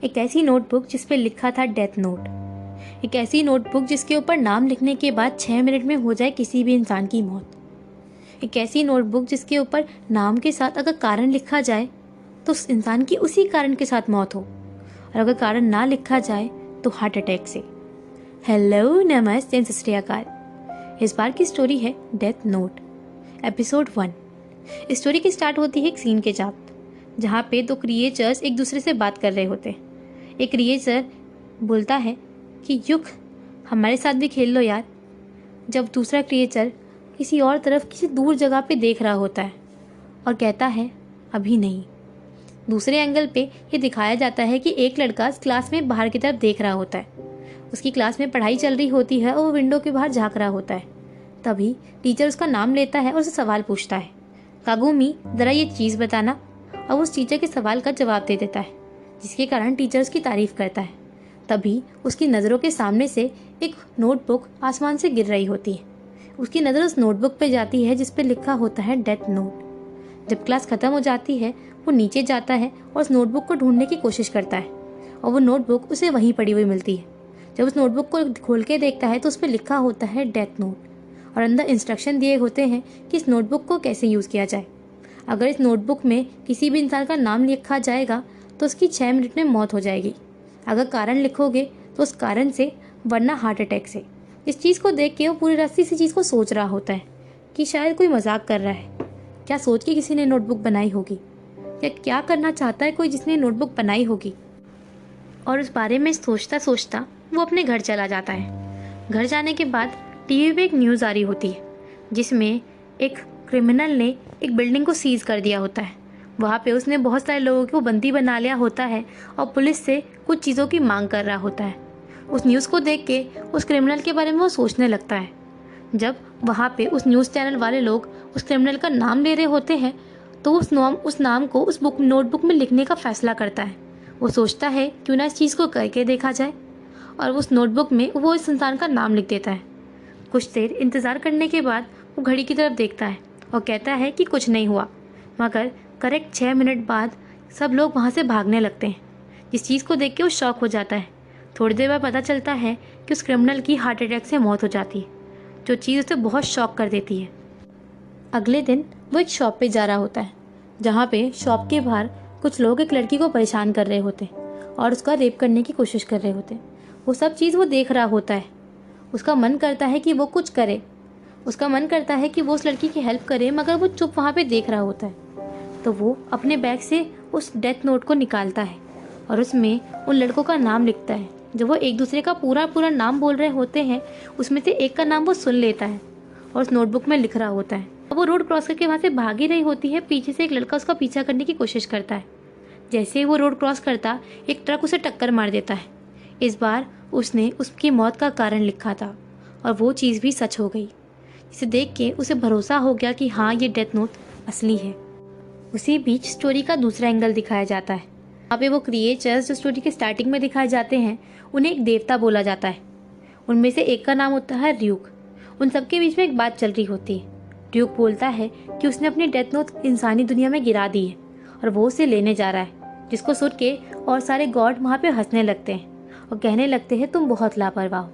एक ऐसी नोटबुक जिस पे लिखा था डेथ नोट। एक ऐसी नोटबुक जिसके ऊपर नाम लिखने के बाद 6 मिनट में हो जाए किसी भी इंसान की मौत। एक ऐसी नोटबुक जिसके ऊपर नाम के साथ अगर कारण लिखा जाए तो उस इंसान की उसी कारण के साथ मौत हो, और अगर कारण ना लिखा जाए तो हार्ट अटैक से। हेलो, नमस्ते, सत श्री अकाल। इस बार की स्टोरी है डेथ नोट, एपिसोड 1। इस स्टोरी की स्टार्ट होती है एक सीन के साथ, जहाँ पे दो क्रिएचर्स एक दूसरे से बात कर रहे होते हैं। एक क्रिएचर बोलता है कि युग हमारे साथ भी खेल लो यार, जब दूसरा क्रिएचर किसी और तरफ किसी दूर जगह पे देख रहा होता है और कहता है अभी नहीं। दूसरे एंगल पे ये दिखाया जाता है कि एक लड़का क्लास में बाहर की तरफ देख रहा होता है। उसकी क्लास में पढ़ाई चल रही होती है और वो विंडो के बाहर झांक रहा होता है। तभी टीचर उसका नाम लेता है और उसे सवाल पूछता है, कागुमी ज़रा ये चीज़ बताना। और वो उस टीचर के सवाल का जवाब दे देता है, जिसके कारण टीचर उसकी तारीफ करता है। तभी उसकी नज़रों के सामने से एक नोटबुक आसमान से गिर रही होती है। उसकी नज़र उस नोटबुक पे जाती है जिस पे लिखा होता है डेथ नोट। जब क्लास ख़त्म हो जाती है वो नीचे जाता है और उस नोटबुक को ढूंढने की कोशिश करता है, और वो नोटबुक उसे वहीं पड़ी हुई मिलती है। जब उस नोटबुक को खोल के देखता है तो उस पर लिखा होता है डेथ नोट, और अंदर इंस्ट्रक्शन दिए होते हैं कि इस नोटबुक को कैसे यूज़ किया जाए। अगर इस नोटबुक में किसी भी इंसान का नाम लिखा जाएगा तो उसकी 6 मिनट में मौत हो जाएगी। अगर कारण लिखोगे तो उस कारण से, वरना हार्ट अटैक से। इस चीज़ को देख के वो पूरी रास्ते इसी चीज़ को सोच रहा होता है कि शायद कोई मजाक कर रहा है। क्या सोच के किसी ने नोटबुक बनाई होगी, या क्या करना चाहता है कोई जिसने नोटबुक बनाई होगी। और उस बारे में सोचता सोचता वो अपने घर चला जाता है। घर जाने के बाद टीवी पे एक न्यूज़ आ रही होती है जिसमें एक क्रिमिनल ने एक बिल्डिंग को सीज कर दिया होता है। वहाँ पे उसने बहुत सारे लोगों को बंदी बना लिया होता है और पुलिस से कुछ चीज़ों की मांग कर रहा होता है। उस न्यूज़ को देख के उस क्रिमिनल के बारे में वो सोचने लगता है। जब वहाँ पे उस न्यूज़ चैनल वाले लोग उस क्रिमिनल का नाम ले रहे होते हैं तो उस नाम को उस नोटबुक में लिखने का फैसला करता है। वो सोचता है क्यों ना इस चीज़ को करके देखा जाए, और उस नोटबुक में वो इस इंसान का नाम लिख देता है। कुछ देर इंतज़ार करने के बाद वो घड़ी की तरफ देखता है और कहता है कि कुछ नहीं हुआ, मगर करेक्ट 6 मिनट बाद सब लोग वहाँ से भागने लगते हैं। इस चीज़ को देख के वो शॉक हो जाता है। थोड़ी देर बाद पता चलता है कि उस क्रिमिनल की हार्ट अटैक से मौत हो जाती है, जो चीज़ उसे बहुत शॉक कर देती है। अगले दिन वो एक शॉप पे जा रहा होता है, जहाँ पे शॉप के बाहर कुछ लोग एक लड़की को परेशान कर रहे होते हैं और उसका रेप करने की कोशिश कर रहे होते हैं। वो सब चीज़ वो देख रहा होता है। उसका मन करता है कि वो कुछ करे, उसका मन करता है कि वो उस लड़की की हेल्प करे, मगर वो चुप वहाँ पे देख रहा होता है। तो वो अपने बैग से उस डेथ नोट को निकालता है और उसमें उन लड़कों का नाम लिखता है। जब वो एक दूसरे का पूरा पूरा नाम बोल रहे होते हैं, उसमें से एक का नाम वो सुन लेता है और उस नोटबुक में लिख रहा होता है। वो रोड क्रॉस करके वहाँ से भाग ही रही होती है। पीछे से एक लड़का उसका पीछा करने की कोशिश करता है। जैसे ही वो रोड क्रॉस करता, एक ट्रक उसे टक्कर मार देता है। इस बार उसने उसकी मौत का कारण लिखा था और वो चीज़ भी सच हो गई। इसे देख के उसे भरोसा हो गया कि हाँ, ये डेथ नोट असली है। उसी बीच स्टोरी का दूसरा एंगल दिखाया जाता है। वहाँ पे वो क्रिएचर्स जो स्टोरी के स्टार्टिंग में दिखाए जाते हैं, उन्हें एक देवता बोला जाता है। उनमें से एक का नाम होता है ड्यूक। उन सबके बीच में एक बात चल रही होती है। ड्यूक बोलता है कि उसने अपनी डेथ नोट इंसानी दुनिया में गिरा दी है और वो उसे लेने जा रहा है, जिसको सुन के और सारे गॉड वहाँ पे हंसने लगते हैं और कहने लगते हैं तुम बहुत लापरवाह हो।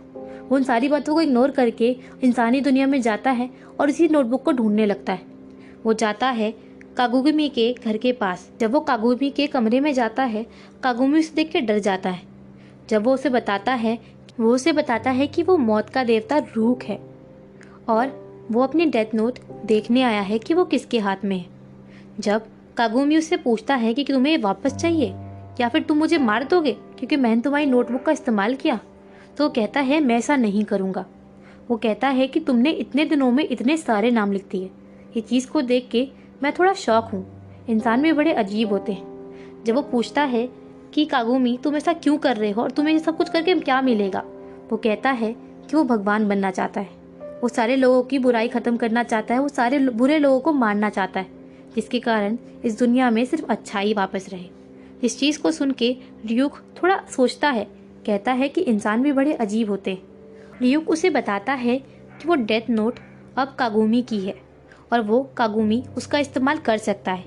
वो उन सारी बातों को इग्नोर करके इंसानी दुनिया में जाता है और इसी नोटबुक को ढूंढने लगता है। वो जाता है कागुमी के घर के पास। जब वो कागुमी के कमरे में जाता है, कागुमी उसे देख के डर जाता है। जब वो उसे बताता है कि वो मौत का देवता रूक है और वो अपनी डेथ नोट देखने आया है कि वो किसके हाथ में है। जब कागुमी उससे पूछता है कि तुम्हें ये वापस चाहिए या फिर तुम मुझे मार दोगे क्योंकि मैंने तुम्हारी नोटबुक का इस्तेमाल किया, तो वो कहता है मैं ऐसा नहीं करूँगा। वो कहता है कि तुमने इतने दिनों में इतने सारे नाम लिख दिए। ये चीज़ को देख के मैं थोड़ा शॉक हूँ। इंसान भी बड़े अजीब होते हैं। जब वो पूछता है कि कागुमी तुम ऐसा क्यों कर रहे हो और तुम्हें ये सब कुछ करके क्या मिलेगा, वो कहता है कि वो भगवान बनना चाहता है। वो सारे लोगों की बुराई ख़त्म करना चाहता है। वो सारे बुरे लोगों को मारना चाहता है, जिसके कारण इस दुनिया में सिर्फ अच्छाई वापस रहे। इस चीज़ को सुन के ड्यूक थोड़ा सोचता है, कहता है कि इंसान भी बड़े अजीब होते हैं। ड्यूक उसे बताता है कि वो डेथ नोट अब कागुमी की है और वो कागुमी उसका इस्तेमाल कर सकता है,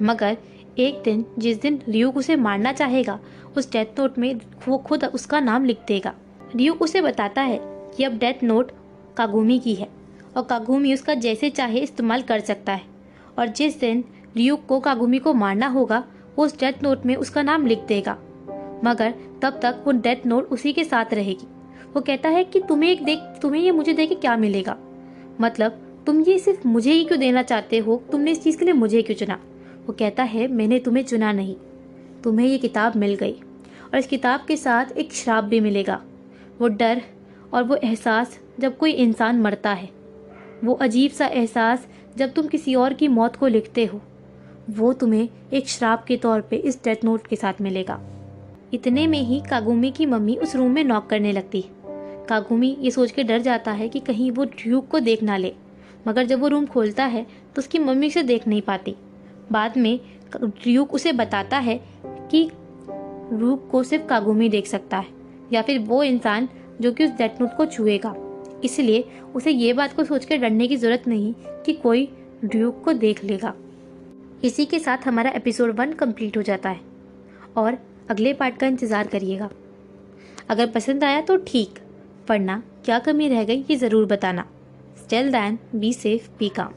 मगर एक दिन जिस दिन रियूक उसे मारना चाहेगा, उस डेथ नोट में वो खुद उसका नाम लिख देगा। रियूक उसे बताता है कि अब डेथ नोट कागुमी की है और कागुमी उसका जैसे चाहे इस्तेमाल कर सकता है, और जिस दिन रियूक को कागुमी को मारना होगा वो उस डेथ नोट में उसका नाम लिख देगा, मगर तब तक वो डेथ नोट उसी के साथ रहेगी। वो कहता है कि तुम्हें ये मुझे दे के क्या मिलेगा, मतलब तुम ये सिर्फ मुझे ही क्यों देना चाहते हो, तुमने इस चीज़ के लिए मुझे क्यों चुना। वो कहता है मैंने तुम्हें चुना नहीं, तुम्हें ये किताब मिल गई और इस किताब के साथ एक श्राप भी मिलेगा। वो डर और वो एहसास जब कोई इंसान मरता है, वो अजीब सा एहसास जब तुम किसी और की मौत को लिखते हो, वो तुम्हें एक श्राप के तौर पे इस डेथ नोट के साथ मिलेगा। इतने में ही कागुमी की मम्मी उस रूम में नॉक करने लगती। कागुमी ये सोच के डर जाता है कि कहीं वो ड्यूक को देख ना ले, मगर जब वो रूम खोलता है तो उसकी मम्मी उसे देख नहीं पाती। बाद में ड्यूक उसे बताता है कि रूप को सिर्फ कागुमी देख सकता है, या फिर वो इंसान जो कि उस डेथ नोट को छुएगा। इसलिए उसे ये बात को सोचकर डरने की ज़रूरत नहीं कि कोई ड्यूक को देख लेगा। इसी के साथ हमारा एपिसोड 1 कंप्लीट हो जाता है और अगले पार्ट का इंतज़ार करिएगा। अगर पसंद आया तो ठीक, वरना क्या कमी रह गई ये ज़रूर बताना। Till then be safe, be काम।